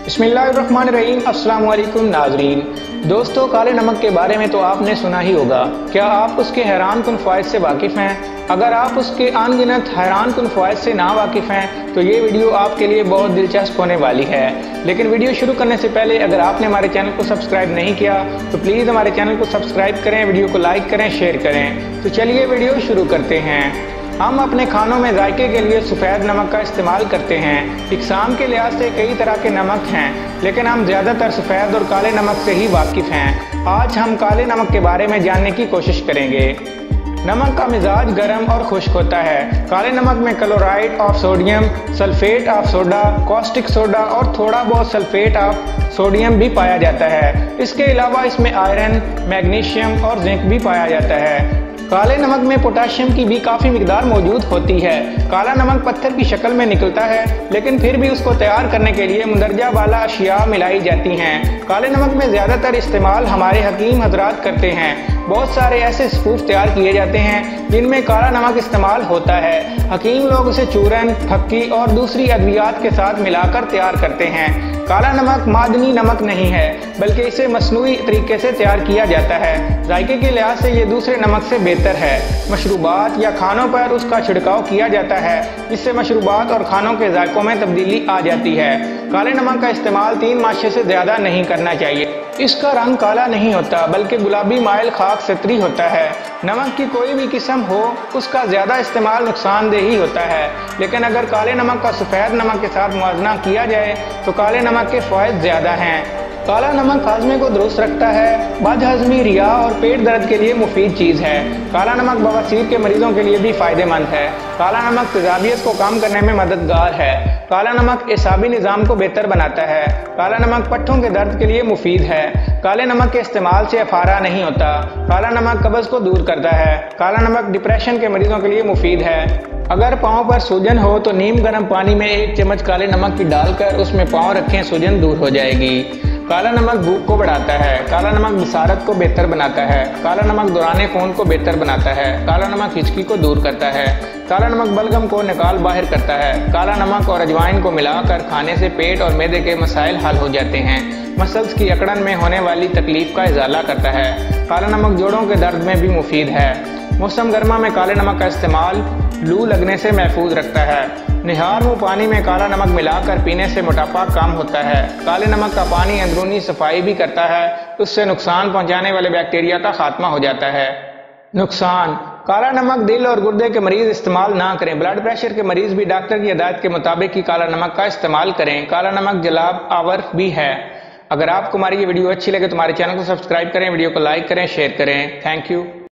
बिस्मिल्लाहिर्रहमानिर्रहीम। अस्सलाम वालेकुम नाजरीन। दोस्तों, काले नमक के बारे में तो आपने सुना ही होगा। क्या आप उसके हैरान कुन फ़वाइद से वाकिफ़ हैं? अगर आप उसके अनगिनत हैरान कुन फ़वाइद से ना वाकिफ़ हैं तो ये वीडियो आपके लिए बहुत दिलचस्प होने वाली है। लेकिन वीडियो शुरू करने से पहले अगर आपने हमारे चैनल को सब्सक्राइब नहीं किया तो प्लीज़ हमारे चैनल को सब्सक्राइब करें, वीडियो को लाइक करें, शेयर करें। तो चलिए वीडियो शुरू करते हैं। हम अपने खानों में जायके के लिए सफ़ेद नमक का इस्तेमाल करते हैं। इक़साम के लिहाज से कई तरह के नमक हैं, लेकिन हम ज़्यादातर सफ़ेद और काले नमक से ही वाकिफ़ हैं। आज हम काले नमक के बारे में जानने की कोशिश करेंगे। नमक का मिजाज गर्म और खुश्क होता है। काले नमक में chloride of sodium, sulphate of soda, caustic soda और थोड़ा बहुत सल्फेट ऑफ सोडियम भी पाया जाता है। इसके अलावा इसमें आयरन, मैग्नीशियम और जिंक भी पाया जाता है। काले नमक में पोटाशियम की भी काफ़ी मिकदार मौजूद होती है। काला नमक पत्थर की शक्ल में निकलता है, लेकिन फिर भी उसको तैयार करने के लिए मुंदरजा वाला अशिया मिलाई जाती हैं। काले नमक में ज़्यादातर इस्तेमाल हमारे हकीम हजरात करते हैं। बहुत सारे ऐसे सूफ तैयार किए जाते हैं जिनमें काला नमक इस्तेमाल होता है। हकीम लोग उसे चूरन, फक्की और दूसरी अद्वियात के साथ मिलाकर तैयार करते हैं। काला नमक मादनी नमक नहीं है, बल्कि इसे मसनूई तरीके से तैयार किया जाता है। जायके के लिहाज से ये दूसरे नमक से बेहतर है। मशरूबात या खानों पर उसका छिड़काव किया जाता है, जिससे मशरूबात और खानों के जायकों में तब्दीली आ जाती है। काले नमक का इस्तेमाल 3 माशे से ज़्यादा नहीं करना चाहिए। इसका रंग काला नहीं होता, बल्कि गुलाबी माइल खाक सतरी होता है। नमक की कोई भी किस्म हो, उसका ज़्यादा इस्तेमाल नुकसानदेह ही होता है। लेकिन अगर काले नमक का सफ़ेद नमक के साथ मुआवजा किया जाए तो काले नमक के फ़ायदे ज़्यादा हैं। काला नमक हाजमे को दुरुस्त रखता है, बदहज़मी, रिया और पेट दर्द के लिए मुफीद चीज़ है। काला नमक बवासीर के मरीजों के लिए भी फ़ायदेमंद है। काला नमक तेज़ाबियत को कम करने में मददगार है। काला नमक एसाबी निज़ाम को बेहतर बनाता है। काला नमक पट्ठों के दर्द के लिए मुफीद है। काले नमक के इस्तेमाल से अफारा नहीं होता। काला नमक कब्ज़ को दूर करता है। काला नमक डिप्रेशन के मरीजों के लिए मुफीद है। अगर पाँव पर सूजन हो तो नीम गर्म पानी में 1 चम्मच काले नमक की डालकर उसमें पाँव रखें, सूजन दूर हो जाएगी। काला नमक भूख को बढ़ाता है। काला नमक बसारत को बेहतर बनाता है। काला नमक दौरान खून को बेहतर बनाता है। काला नमक हिचकी को दूर करता है। काला नमक बलगम को निकाल बाहर करता है। काला नमक और अजवाइन को मिलाकर खाने से पेट और मैदे के मसाइल हल हो जाते हैं। मसल्स की अकड़न में होने वाली तकलीफ का इजाला करता है। काला नमक जोड़ों के दर्द में भी मुफीद है। मौसम गर्मा में काले नमक का इस्तेमाल लू लगने से महफूज रखता है। निहार मुँह पानी में काला नमक मिलाकर पीने से मोटापा कम होता है। काले नमक का पानी अंदरूनी सफाई भी करता है, उससे नुकसान पहुंचाने वाले बैक्टीरिया का खात्मा हो जाता है। नुकसान: काला नमक दिल और गुर्दे के मरीज इस्तेमाल ना करें। ब्लड प्रेशर के मरीज भी डॉक्टर की हिदायत के मुताबिक ही काला नमक का इस्तेमाल करें। काला नमक जलाब आवर भी है। अगर आपको हमारी ये वीडियो अच्छी लगे तो हमारे चैनल को सब्सक्राइब करें, वीडियो को लाइक करें, शेयर करें। Thank you.